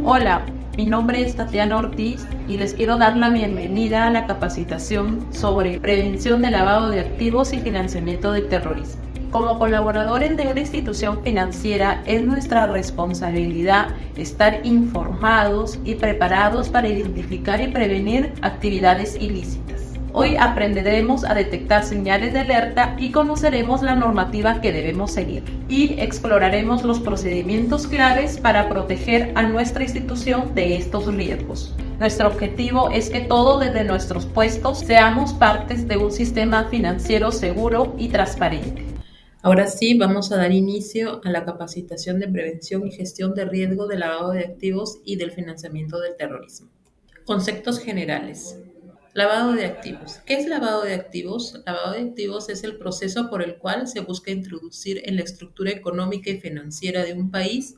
Hola, mi nombre es Tatiana Ortiz y les quiero dar la bienvenida a la capacitación sobre prevención de lavado de activos y financiamiento del terrorismo. Como colaboradores de una institución financiera, es nuestra responsabilidad estar informados y preparados para identificar y prevenir actividades ilícitas. Hoy aprenderemos a detectar señales de alerta y conoceremos la normativa que debemos seguir. Y exploraremos los procedimientos claves para proteger a nuestra institución de estos riesgos. Nuestro objetivo es que todos desde nuestros puestos seamos partes de un sistema financiero seguro y transparente. Ahora sí, vamos a dar inicio a la capacitación de prevención y gestión de riesgo de lavado de activos y del financiamiento del terrorismo. Conceptos generales. Lavado de activos. ¿Qué es lavado de activos? Lavado de activos es el proceso por el cual se busca introducir en la estructura económica y financiera de un país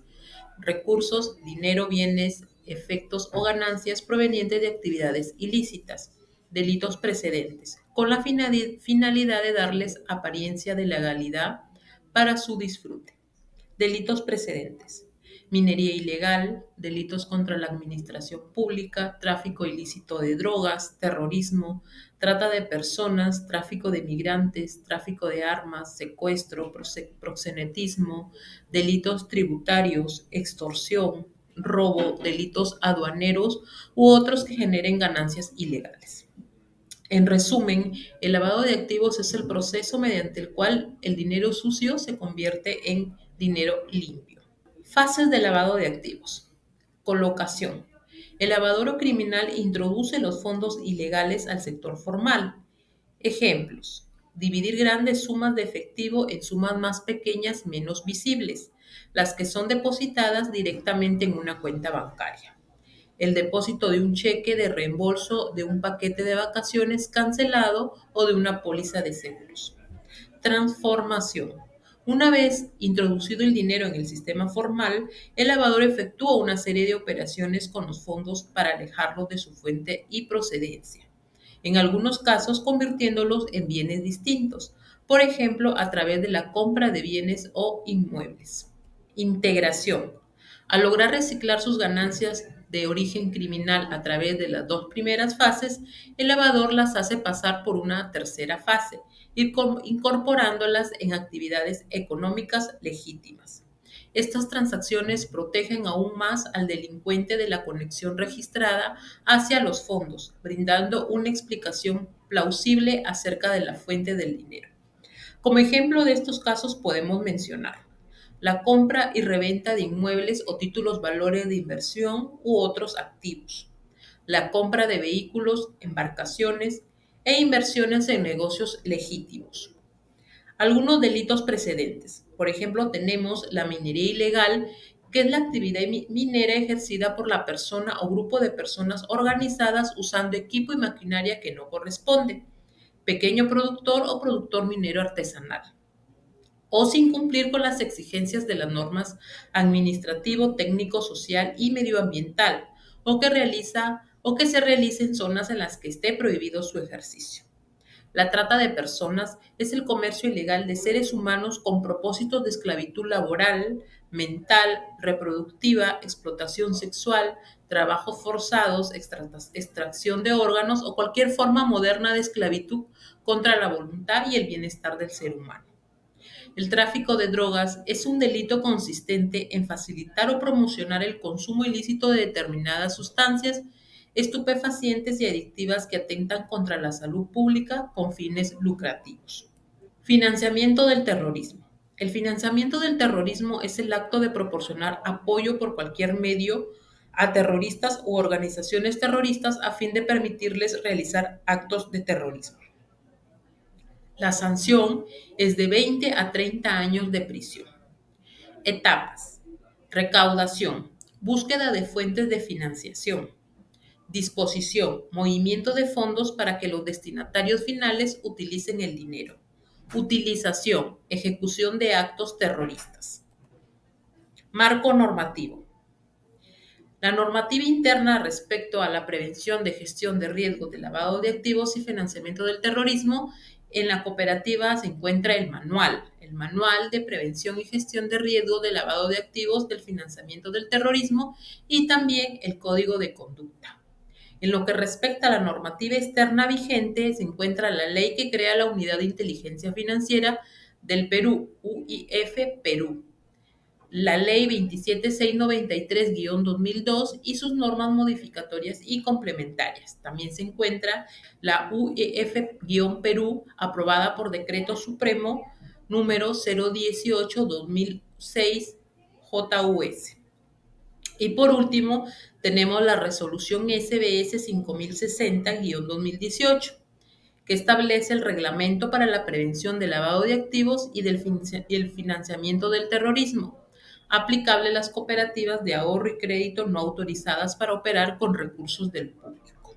recursos, dinero, bienes, efectos o ganancias provenientes de actividades ilícitas, delitos precedentes, con la finalidad de darles apariencia de legalidad para su disfrute. Delitos precedentes: minería ilegal, delitos contra la administración pública, tráfico ilícito de drogas, terrorismo, trata de personas, tráfico de migrantes, tráfico de armas, secuestro, proxenetismo, delitos tributarios, extorsión, robo, delitos aduaneros u otros que generen ganancias ilegales. En resumen, el lavado de activos es el proceso mediante el cual el dinero sucio se convierte en dinero limpio. Fases de lavado de activos. Colocación. El lavador criminal introduce los fondos ilegales al sector formal. Ejemplos: dividir grandes sumas de efectivo en sumas más pequeñas menos visibles, las que son depositadas directamente en una cuenta bancaria. El depósito de un cheque de reembolso de un paquete de vacaciones cancelado o de una póliza de seguros. Transformación. Una vez introducido el dinero en el sistema formal, el lavador efectúa una serie de operaciones con los fondos para alejarlos de su fuente y procedencia, en algunos casos convirtiéndolos en bienes distintos, por ejemplo, a través de la compra de bienes o inmuebles. Integración. Al lograr reciclar sus ganancias de origen criminal a través de las dos primeras fases, el lavador las hace pasar por una tercera fase, incorporándolas en actividades económicas legítimas. Estas transacciones protegen aún más al delincuente de la conexión registrada hacia los fondos, brindando una explicación plausible acerca de la fuente del dinero. Como ejemplo de estos casos podemos mencionar la compra y reventa de inmuebles o títulos valores de inversión u otros activos, la compra de vehículos, embarcaciones e inversiones en negocios legítimos. Algunos delitos precedentes. Por ejemplo, tenemos la minería ilegal, que es la actividad minera ejercida por la persona o grupo de personas organizadas usando equipo y maquinaria que no corresponde, pequeño productor o productor minero artesanal, o sin cumplir con las exigencias de las normas administrativo, técnico, social y medioambiental, o que se realice en zonas en las que esté prohibido su ejercicio. La trata de personas es el comercio ilegal de seres humanos con propósitos de esclavitud laboral, mental, reproductiva, explotación sexual, trabajos forzados, extracción de órganos o cualquier forma moderna de esclavitud contra la voluntad y el bienestar del ser humano. El tráfico de drogas es un delito consistente en facilitar o promocionar el consumo ilícito de determinadas sustancias estupefacientes y adictivas que atentan contra la salud pública con fines lucrativos. Financiamiento del terrorismo. El financiamiento del terrorismo es el acto de proporcionar apoyo por cualquier medio a terroristas u organizaciones terroristas a fin de permitirles realizar actos de terrorismo. La sanción es de 20 a 30 años de prisión. Etapas. Recaudación. Búsqueda de fuentes de financiación. Disposición, movimiento de fondos para que los destinatarios finales utilicen el dinero. Utilización, ejecución de actos terroristas. Marco normativo. La normativa interna respecto a la prevención de gestión de riesgos de lavado de activos y financiamiento del terrorismo, en la cooperativa se encuentra el el Manual de Prevención y Gestión de Riesgo de Lavado de Activos del Financiamiento del Terrorismo y también el Código de Conducta. En lo que respecta a la normativa externa vigente, se encuentra la ley que crea la Unidad de Inteligencia Financiera del Perú, UIF Perú, la Ley 27693-2002 y sus normas modificatorias y complementarias. También se encuentra la UEF-Perú, aprobada por Decreto Supremo número 018-2006 JUS. Y por último, tenemos la resolución SBS 5060-2018, que establece el reglamento para la prevención del lavado de activos y el financiamiento del terrorismo, aplicable a las cooperativas de ahorro y crédito no autorizadas para operar con recursos del público.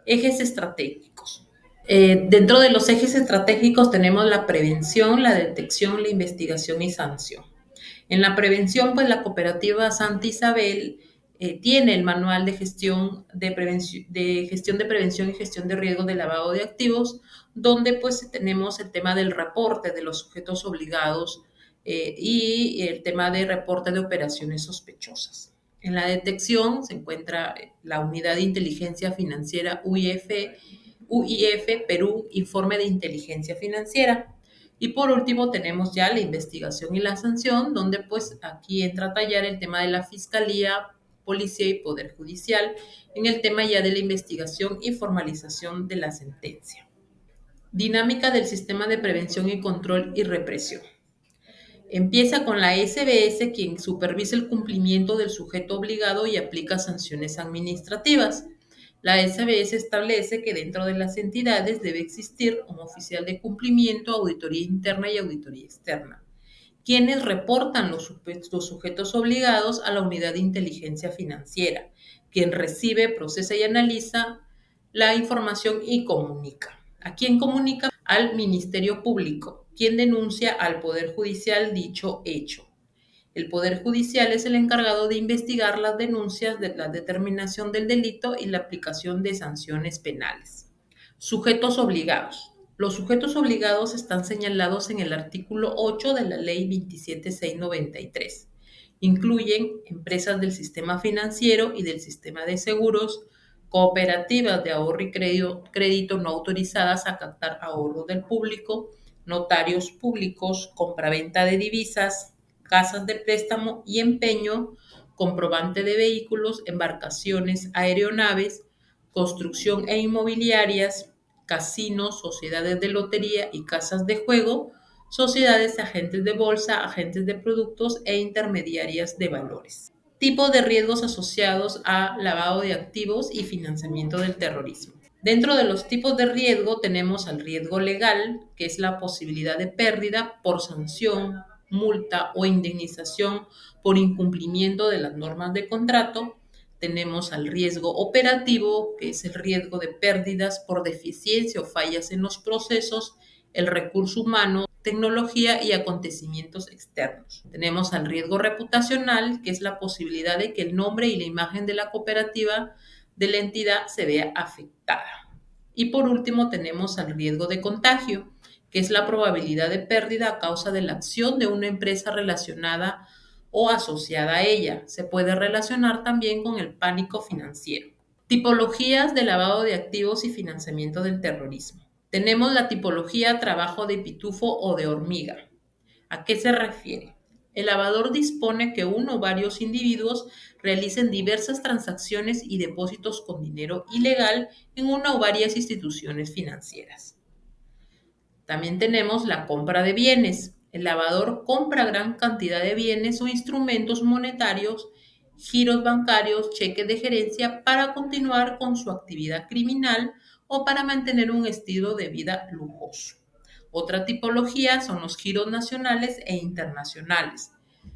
Ejes estratégicos. Dentro de los ejes estratégicos tenemos la prevención, la detección, la investigación y sanción. En la prevención, pues la cooperativa Santa Isabel tiene el manual de gestión de prevención y gestión de riesgo de lavado de activos, donde pues tenemos el tema del reporte de los sujetos obligados y el tema de reporte de operaciones sospechosas. En la detección se encuentra la Unidad de Inteligencia Financiera UIF Perú, Informe de Inteligencia Financiera. Y por último tenemos ya la investigación y la sanción, donde pues aquí entra a tallar el tema de la Fiscalía, Policía y Poder Judicial, en el tema ya de la investigación y formalización de la sentencia. Dinámica del sistema de prevención y control y represión. Empieza con la SBS, quien supervisa el cumplimiento del sujeto obligado y aplica sanciones administrativas. La SBS establece que dentro de las entidades debe existir un oficial de cumplimiento, auditoría interna y auditoría externa, quienes reportan los sujetos obligados a la Unidad de Inteligencia Financiera, quien recibe, procesa y analiza la información y comunica. ¿A quién comunica? Al Ministerio Público, quien denuncia al Poder Judicial dicho hecho. El Poder Judicial es el encargado de investigar las denuncias, de la determinación del delito y la aplicación de sanciones penales. Sujetos obligados. Los sujetos obligados están señalados en el artículo 8 de la Ley 27693. Incluyen empresas del sistema financiero y del sistema de seguros, cooperativas de ahorro y crédito no autorizadas a captar ahorro del público, notarios públicos, compraventa de divisas, casas de préstamo y empeño, comprobante de vehículos, embarcaciones, aeronaves, construcción e inmobiliarias, casinos, sociedades de lotería y casas de juego, sociedades agentes de bolsa, agentes de productos e intermediarias de valores. Tipos de riesgos asociados a lavado de activos y financiamiento del terrorismo. Dentro de los tipos de riesgo tenemos al riesgo legal, que es la posibilidad de pérdida por sanción, multa o indemnización por incumplimiento de las normas de contrato. Tenemos al riesgo operativo, que es el riesgo de pérdidas por deficiencia o fallas en los procesos, el recurso humano, tecnología y acontecimientos externos. Tenemos al riesgo reputacional, que es la posibilidad de que el nombre y la imagen de la cooperativa de la entidad se vea afectada. Y por último tenemos al riesgo de contagio, que es la probabilidad de pérdida a causa de la acción de una empresa relacionada o asociada a ella. Se puede relacionar también con el pánico financiero. Tipologías de lavado de activos y financiamiento del terrorismo. Tenemos la tipología trabajo de pitufo o de hormiga. ¿A qué se refiere? El lavador dispone que uno o varios individuos realicen diversas transacciones y depósitos con dinero ilegal en una o varias instituciones financieras. También tenemos la compra de bienes. El lavador compra gran cantidad de bienes o instrumentos monetarios, giros bancarios, cheques de gerencia para continuar con su actividad criminal o para mantener un estilo de vida lujoso. Otra tipología son los giros nacionales e internacionales.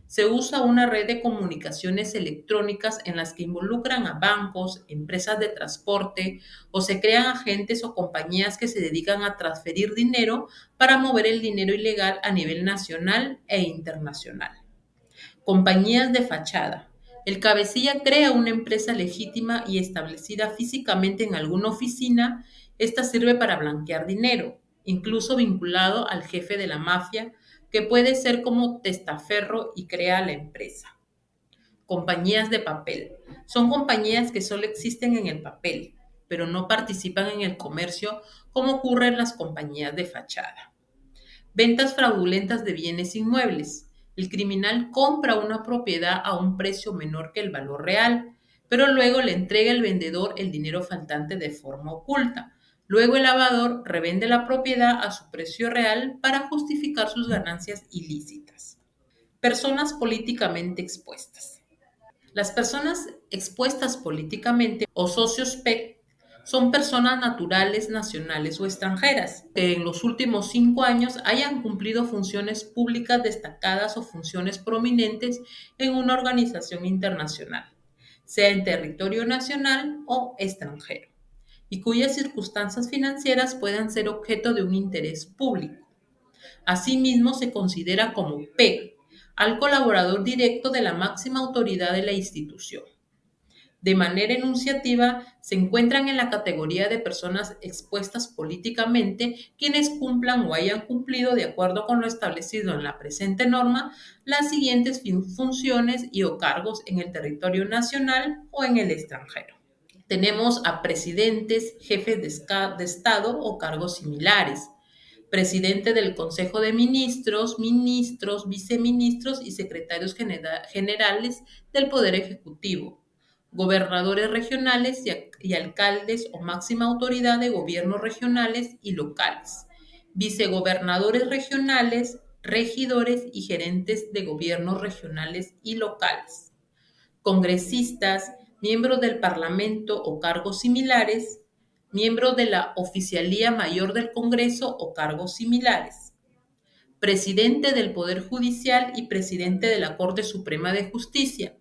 Se usa una red de comunicaciones electrónicas en las que involucran a bancos, empresas de transporte o se crean agentes o compañías que se dedican a transferir dinero para mover el dinero ilegal a nivel nacional e internacional. Compañías de fachada. El cabecilla crea una empresa legítima y establecida físicamente en alguna oficina. Esta sirve para blanquear dinero. incluso vinculado al jefe de la mafia, que puede ser como testaferro y crea la empresa. Compañías de papel. Son compañías que solo existen en el papel, pero no participan en el comercio como ocurre en las compañías de fachada. Ventas fraudulentas de bienes inmuebles. El criminal compra una propiedad a un precio menor que el valor real, pero luego le entrega al vendedor el dinero faltante de forma oculta. Luego el lavador revende la propiedad a su precio real para justificar sus ganancias ilícitas. Personas políticamente expuestas. Las personas expuestas políticamente o socios PEC son personas naturales, nacionales o extranjeras que en los últimos 5 años hayan cumplido funciones públicas destacadas o funciones prominentes en una organización internacional, sea en territorio nacional o extranjero, y cuyas circunstancias financieras puedan ser objeto de un interés público. Asimismo, se considera como PEC al colaborador directo de la máxima autoridad de la institución. De manera enunciativa, se encuentran en la categoría de personas expuestas políticamente quienes cumplan o hayan cumplido, de acuerdo con lo establecido en la presente norma, las siguientes funciones y o cargos en el territorio nacional o en el extranjero. Tenemos a presidentes, jefes de Estado o cargos similares, presidente del Consejo de Ministros, ministros, viceministros y secretarios generales del Poder Ejecutivo, gobernadores regionales y alcaldes o máxima autoridad de gobiernos regionales y locales, vicegobernadores regionales, regidores y gerentes de gobiernos regionales y locales, congresistas, miembros del Parlamento o cargos similares, miembros de la Oficialía Mayor del Congreso o cargos similares, presidente del Poder Judicial y presidente de la Corte Suprema de Justicia,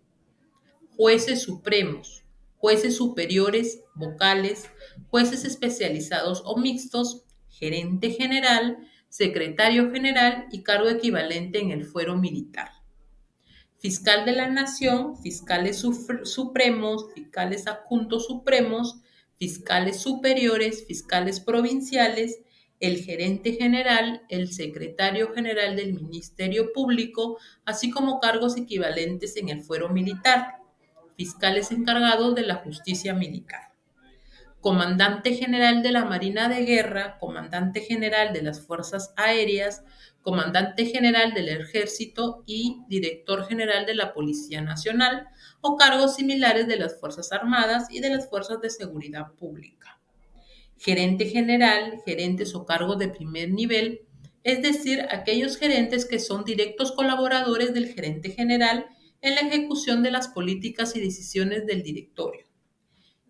jueces supremos, jueces superiores, vocales, jueces especializados o mixtos, gerente general, secretario general y cargo equivalente en el fuero militar. Fiscal de la Nación, fiscales supremos, fiscales adjuntos supremos, fiscales superiores, fiscales provinciales, el gerente general, el secretario general del Ministerio Público, así como cargos equivalentes en el fuero militar, fiscales encargados de la justicia militar. Comandante general de la Marina de Guerra, comandante general de las Fuerzas Aéreas, comandante general del Ejército y director general de la Policía Nacional, o cargos similares de las Fuerzas Armadas y de las Fuerzas de Seguridad Pública. Gerente general, gerentes o cargos de primer nivel, es decir, aquellos gerentes que son directos colaboradores del gerente general en la ejecución de las políticas y decisiones del directorio.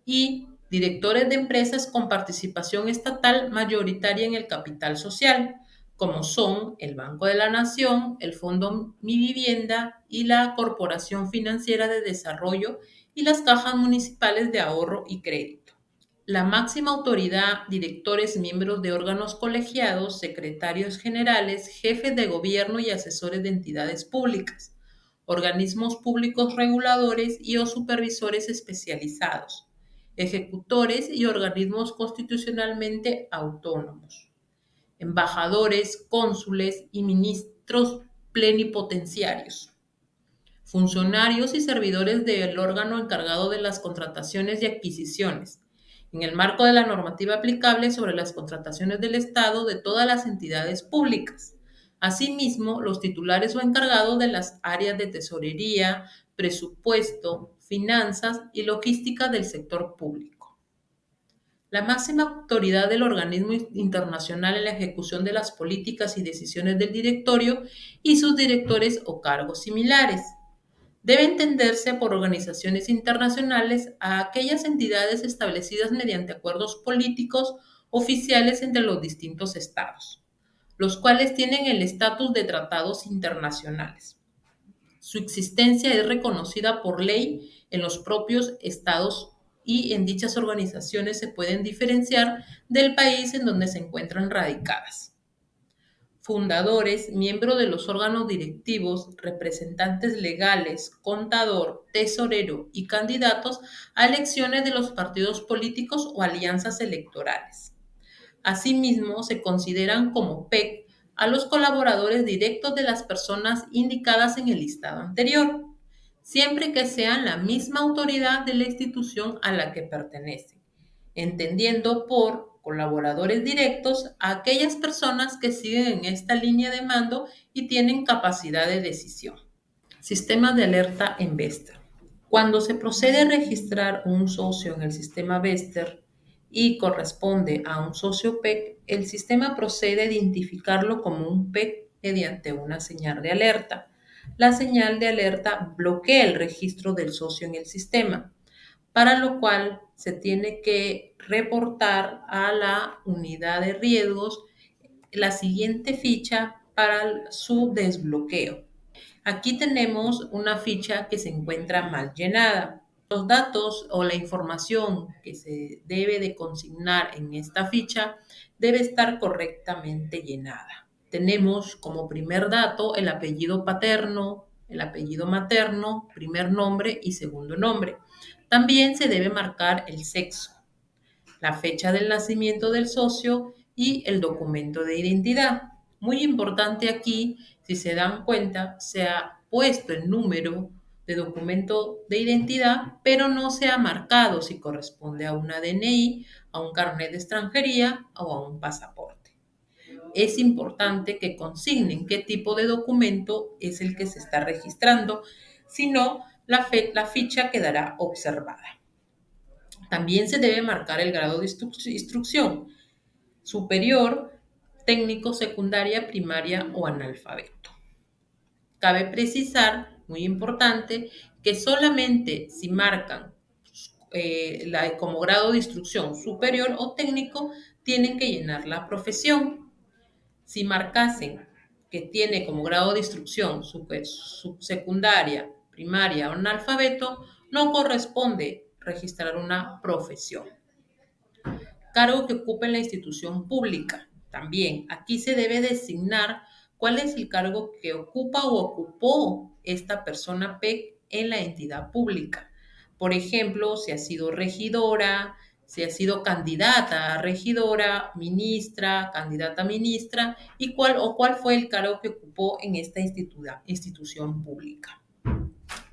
Y directores de empresas con participación estatal mayoritaria en el capital social, como son el Banco de la Nación, el Fondo Mi Vivienda y la Corporación Financiera de Desarrollo y las cajas municipales de ahorro y crédito. La máxima autoridad, directores, miembros de órganos colegiados, secretarios generales, jefes de gobierno y asesores de entidades públicas, organismos públicos reguladores y o supervisores especializados, ejecutores y organismos constitucionalmente autónomos, embajadores, cónsules y ministros plenipotenciarios, funcionarios y servidores del órgano encargado de las contrataciones y adquisiciones, en el marco de la normativa aplicable sobre las contrataciones del Estado de todas las entidades públicas. Asimismo, los titulares o encargados de las áreas de tesorería, presupuesto, finanzas y logística del sector público. La máxima autoridad del organismo internacional en la ejecución de las políticas y decisiones del directorio y sus directores o cargos similares. Debe entenderse por organizaciones internacionales a aquellas entidades establecidas mediante acuerdos políticos oficiales entre los distintos estados, los cuales tienen el estatus de tratados internacionales. Su existencia es reconocida por ley en los propios estados y en dichas organizaciones se pueden diferenciar del país en donde se encuentran radicadas. Fundadores, miembro de los órganos directivos, representantes legales, contador, tesorero y candidatos a elecciones de los partidos políticos o alianzas electorales. Asimismo, se consideran como PEC a los colaboradores directos de las personas indicadas en el listado anterior, siempre que sean la misma autoridad de la institución a la que pertenecen, entendiendo por colaboradores directos a aquellas personas que siguen en esta línea de mando y tienen capacidad de decisión. Sistema de alerta en Vester. Cuando se procede a registrar un socio en el sistema Vester y corresponde a un socio PEC, el sistema procede a identificarlo como un PEC mediante una señal de alerta. La señal de alerta bloquea el registro del socio en el sistema, para lo cual se tiene que reportar a la unidad de riesgos la siguiente ficha para su desbloqueo. Aquí tenemos una ficha que se encuentra mal llenada. Los datos o la información que se debe de consignar en esta ficha debe estar correctamente llenada. Tenemos como primer dato el apellido paterno, el apellido materno, primer nombre y segundo nombre. También se debe marcar el sexo, la fecha del nacimiento del socio y el documento de identidad. Muy importante aquí, si se dan cuenta, se ha puesto el número de documento de identidad, pero no se ha marcado si corresponde a una DNI, a un carnet de extranjería o a un pasaporte. Es importante que consignen qué tipo de documento es el que se está registrando, si no, la ficha quedará observada. También se debe marcar el grado de instrucción: superior, técnico, secundaria, primaria o analfabeto. Cabe precisar, muy importante, que solamente si marcan como grado de instrucción superior o técnico, tienen que llenar la profesión. Si marcasen que tiene como grado de instrucción secundaria, primaria o analfabeto, no corresponde registrar una profesión. Cargo que ocupa en la institución pública. También aquí se debe designar cuál es el cargo que ocupa o ocupó esta persona PEC en la entidad pública. Por ejemplo, si ha sido regidora, si ha sido candidata a regidora, ministra, candidata a ministra, y cuál fue el cargo que ocupó en esta institución pública.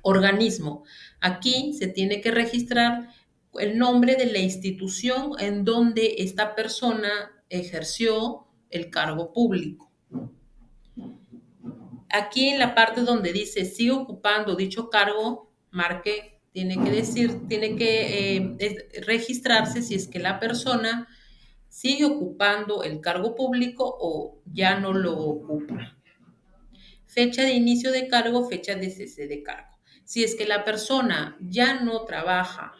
Organismo. Aquí se tiene que registrar el nombre de la institución en donde esta persona ejerció el cargo público. Aquí en la parte donde dice sigue ocupando dicho cargo, tiene que registrarse si es que la persona sigue ocupando el cargo público o ya no lo ocupa. Fecha de inicio de cargo, fecha de cese de cargo. Si es que la persona ya no trabaja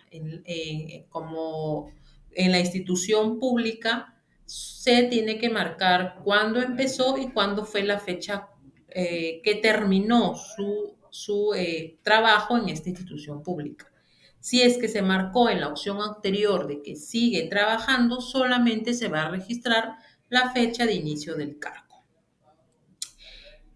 como en la institución pública, se tiene que marcar cuándo empezó y cuándo fue la fecha que terminó su trabajo en esta institución pública. Si es que se marcó en la opción anterior de que sigue trabajando, solamente se va a registrar la fecha de inicio del cargo.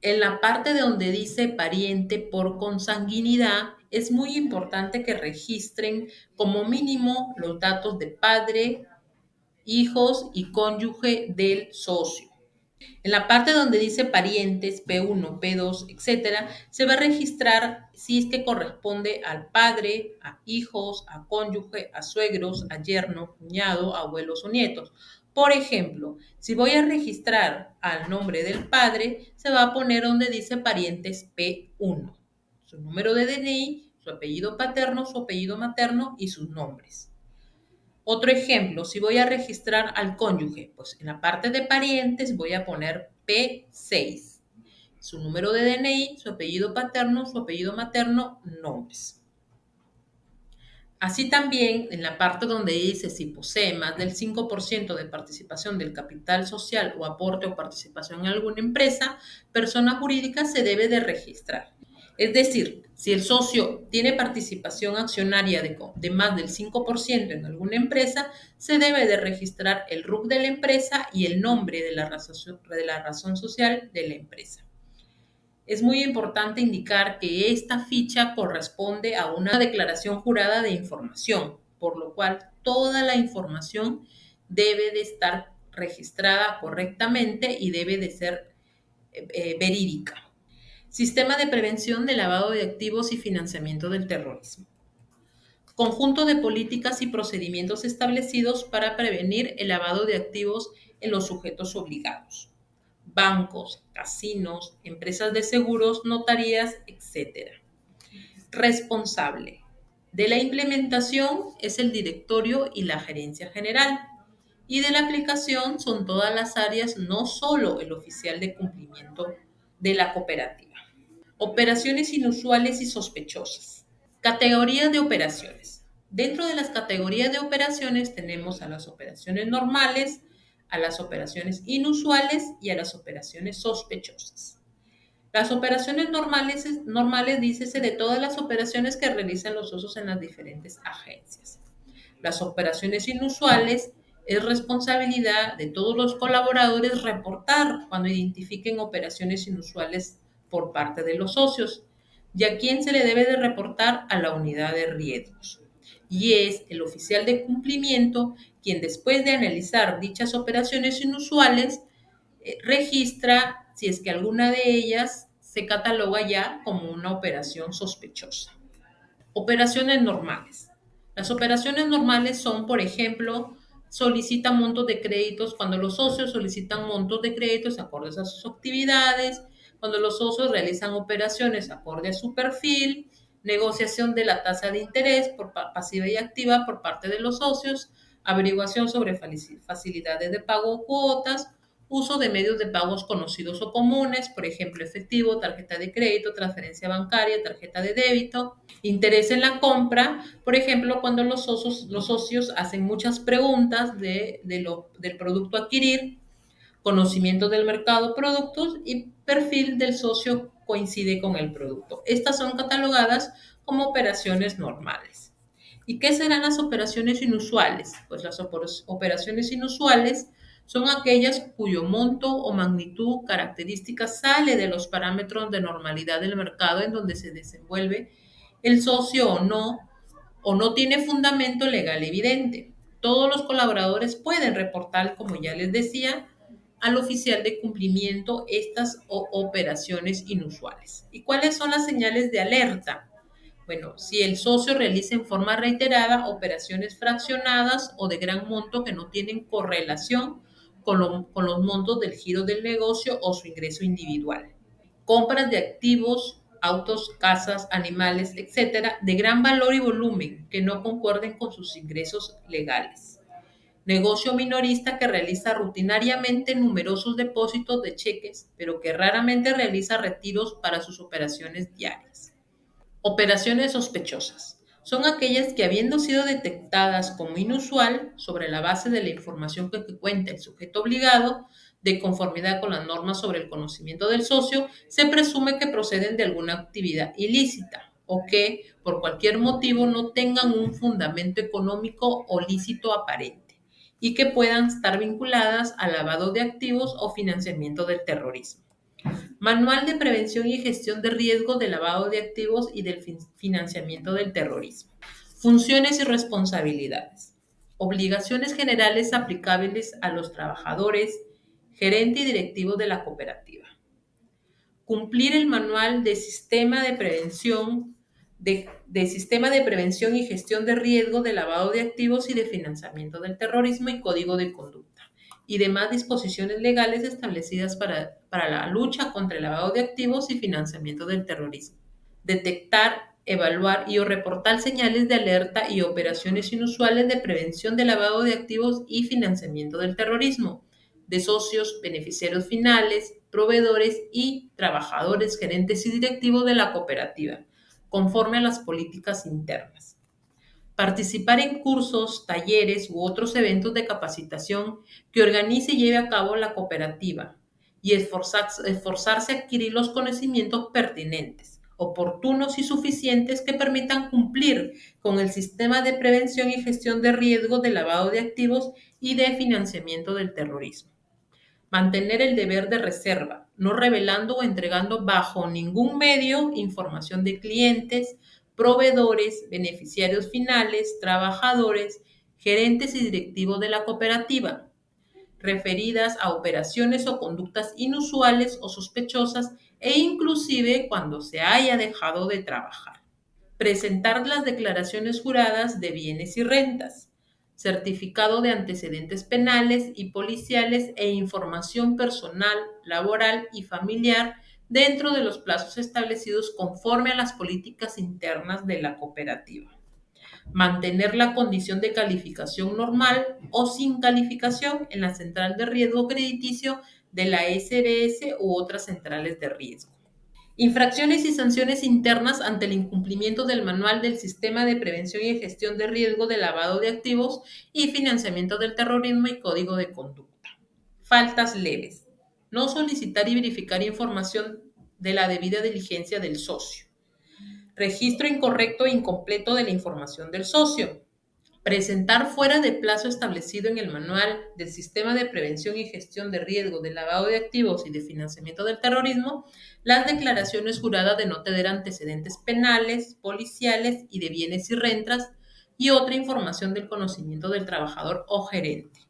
En la parte de donde dice pariente por consanguinidad, es muy importante que registren como mínimo los datos de padre, hijos y cónyuge del socio. En la parte donde dice parientes, P1, P2, etcétera, se va a registrar si es que corresponde al padre, a hijos, a cónyuge, a suegros, a yerno, cuñado, abuelos o nietos. Por ejemplo, si voy a registrar al nombre del padre, se va a poner donde dice parientes P1, su número de DNI, su apellido paterno, su apellido materno y sus nombres. Otro ejemplo, si voy a registrar al cónyuge, pues en la parte de parientes voy a poner P6, su número de DNI, su apellido paterno, su apellido materno, nombres. Así también, en la parte donde dice si posee más del 5% de participación del capital social o aporte o participación en alguna empresa, persona jurídica se debe de registrar. Es decir, si el socio tiene participación accionaria de más del 5% en alguna empresa, se debe de registrar el RUC de la empresa y el nombre de la razón social de la empresa. Es muy importante indicar que esta ficha corresponde a una declaración jurada de información, por lo cual toda la información debe de estar registrada correctamente y debe de ser verídica. Sistema de prevención de lavado de activos y financiamiento del terrorismo. Conjunto de políticas y procedimientos establecidos para prevenir el lavado de activos en los sujetos obligados. Bancos, casinos, empresas de seguros, notarías, etc. Responsable de la implementación es el directorio y la gerencia general, y de la aplicación son todas las áreas, no solo el oficial de cumplimiento de la cooperativa. Operaciones inusuales y sospechosas. Categorías de operaciones. Dentro de las categorías de operaciones tenemos a las operaciones normales, a las operaciones inusuales y a las operaciones sospechosas. Las operaciones normales dícese de todas las operaciones que realizan los socios en las diferentes agencias. Las operaciones inusuales es responsabilidad de todos los colaboradores reportar cuando identifiquen operaciones inusuales por parte de los socios. ¿Y a quién se le debe de reportar? A la unidad de riesgos. Y es el oficial de cumplimiento quien, después de analizar dichas operaciones inusuales, registra si es que alguna de ellas se cataloga ya como una operación sospechosa. Operaciones normales. Las operaciones normales son, por ejemplo, solicitan montos de créditos cuando los socios solicitan montos de créditos acordes a sus actividades, cuando los socios realizan operaciones acorde a su perfil, negociación de la tasa de interés por pasiva y activa por parte de los socios, averiguación sobre facilidades de pago o cuotas, uso de medios de pagos conocidos o comunes, por ejemplo, efectivo, tarjeta de crédito, transferencia bancaria, tarjeta de débito, interés en la compra, por ejemplo, cuando los socios hacen muchas preguntas del producto a adquirir, conocimiento del mercado productos y perfil del socio coincide con el producto. Estas son catalogadas como operaciones normales. ¿Y qué serán las operaciones inusuales? Pues las operaciones inusuales son aquellas cuyo monto o magnitud característica sale de los parámetros de normalidad del mercado en donde se desenvuelve el socio o no tiene fundamento legal evidente. Todos los colaboradores pueden reportar, como ya les decía, al oficial de cumplimiento estas operaciones inusuales. ¿Y cuáles son las señales de alerta? Bueno, si el socio realiza en forma reiterada operaciones fraccionadas o de gran monto que no tienen correlación con los montos del giro del negocio o su ingreso individual. Compras de activos, autos, casas, animales, etcétera, de gran valor y volumen que no concuerden con sus ingresos legales. Negocio minorista que realiza rutinariamente numerosos depósitos de cheques, pero que raramente realiza retiros para sus operaciones diarias. Operaciones sospechosas. Son aquellas que, habiendo sido detectadas como inusual sobre la base de la información que cuenta el sujeto obligado, de conformidad con las normas sobre el conocimiento del socio, se presume que proceden de alguna actividad ilícita o que, por cualquier motivo, no tengan un fundamento económico o lícito aparente y que puedan estar vinculadas al lavado de activos o financiamiento del terrorismo. Manual de Prevención y Gestión de Riesgo de Lavado de Activos y del Financiamiento del Terrorismo. Funciones y responsabilidades. Obligaciones generales aplicables a los trabajadores, gerente y directivo de la cooperativa. Cumplir el Manual de Sistema de Prevención y Gestión de Riesgo de Lavado de Activos y de Financiamiento del Terrorismo y Código de Conducta y demás disposiciones legales establecidas para la lucha contra el lavado de activos y financiamiento del terrorismo. Detectar, evaluar y o reportar señales de alerta y operaciones inusuales de prevención de lavado de activos y financiamiento del terrorismo, de socios, beneficiarios finales, proveedores y trabajadores, gerentes y directivos de la cooperativa, conforme a las políticas internas. Participar en cursos, talleres u otros eventos de capacitación que organice y lleve a cabo la cooperativa y esforzarse a adquirir los conocimientos pertinentes, oportunos y suficientes que permitan cumplir con el sistema de prevención y gestión de riesgos de lavado de activos y de financiamiento del terrorismo. Mantener el deber de reserva, no revelando o entregando bajo ningún medio información de clientes, proveedores, beneficiarios finales, trabajadores, gerentes y directivos de la cooperativa. referidas a operaciones o conductas inusuales o sospechosas e inclusive cuando se haya dejado de trabajar. Presentar las declaraciones juradas de bienes y rentas, certificado de antecedentes penales y policiales e información personal, laboral y familiar dentro de los plazos establecidos conforme a las políticas internas de la cooperativa. Mantener la condición de calificación normal o sin calificación en la central de riesgo crediticio de la SBS u otras centrales de riesgo. Infracciones y sanciones internas ante el incumplimiento del Manual del Sistema de Prevención y Gestión de Riesgo de Lavado de Activos y Financiamiento del Terrorismo y Código de Conducta. Faltas leves. No solicitar y verificar información de la debida diligencia del socio. Registro incorrecto e incompleto de la información del socio. Presentar fuera de plazo establecido en el Manual del Sistema de Prevención y Gestión de Riesgo de Lavado de Activos y de Financiamiento del Terrorismo las declaraciones juradas de no tener antecedentes penales, policiales y de bienes y rentas y otra información del conocimiento del trabajador o gerente.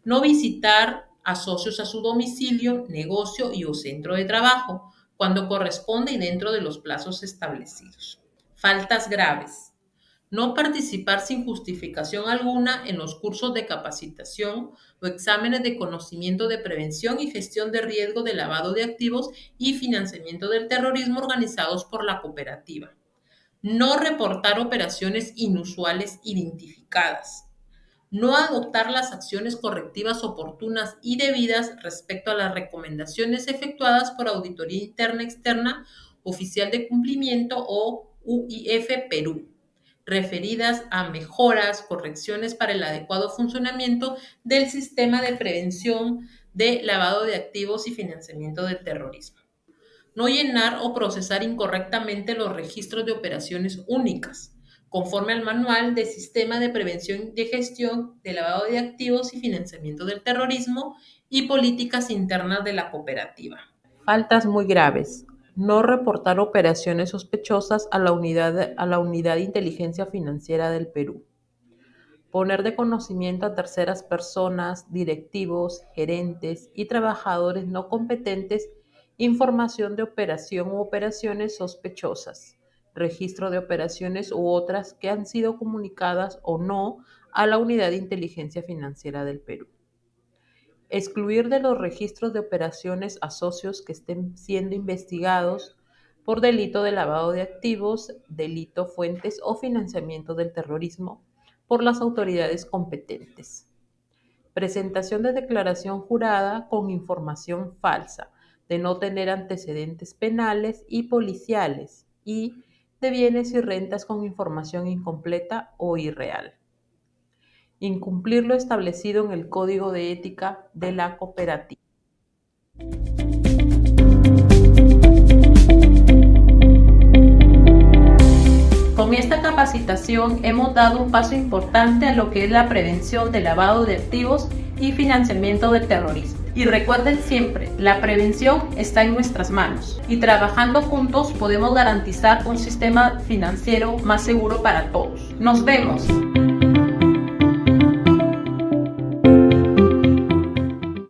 No visitar a socios a su domicilio, negocio y o centro de trabajo cuando corresponde y dentro de los plazos establecidos. Faltas graves. No participar sin justificación alguna en los cursos de capacitación o exámenes de conocimiento de prevención y gestión de riesgo de lavado de activos y financiamiento del terrorismo organizados por la cooperativa. No reportar operaciones inusuales identificadas. No adoptar las acciones correctivas oportunas y debidas respecto a las recomendaciones efectuadas por Auditoría Interna Externa, Oficial de Cumplimiento o UIF Perú, referidas a mejoras, correcciones para el adecuado funcionamiento del sistema de prevención de lavado de activos y financiamiento del terrorismo. No llenar o procesar incorrectamente los registros de operaciones únicas, conforme al Manual de Sistema de Prevención y Gestión de Lavado de Activos y Financiamiento del Terrorismo y políticas internas de la cooperativa. Faltas muy graves. No reportar operaciones sospechosas a la unidad de inteligencia financiera del Perú. Poner de conocimiento a terceras personas, directivos, gerentes y trabajadores no competentes información de operación u operaciones sospechosas, registro de operaciones u otras que han sido comunicadas o no a la unidad de inteligencia financiera del Perú. Excluir de los registros de operaciones a socios que estén siendo investigados por delito de lavado de activos, delito fuentes o financiamiento del terrorismo por las autoridades competentes. Presentación de declaración jurada con información falsa, de no tener antecedentes penales y policiales y de bienes y rentas con información incompleta o irreal. Incumplir lo establecido en el Código de Ética de la cooperativa. Con esta capacitación hemos dado un paso importante a lo que es la prevención del lavado de activos y financiamiento del terrorismo. Y recuerden siempre, la prevención está en nuestras manos y trabajando juntos podemos garantizar un sistema financiero más seguro para todos. ¡Nos vemos!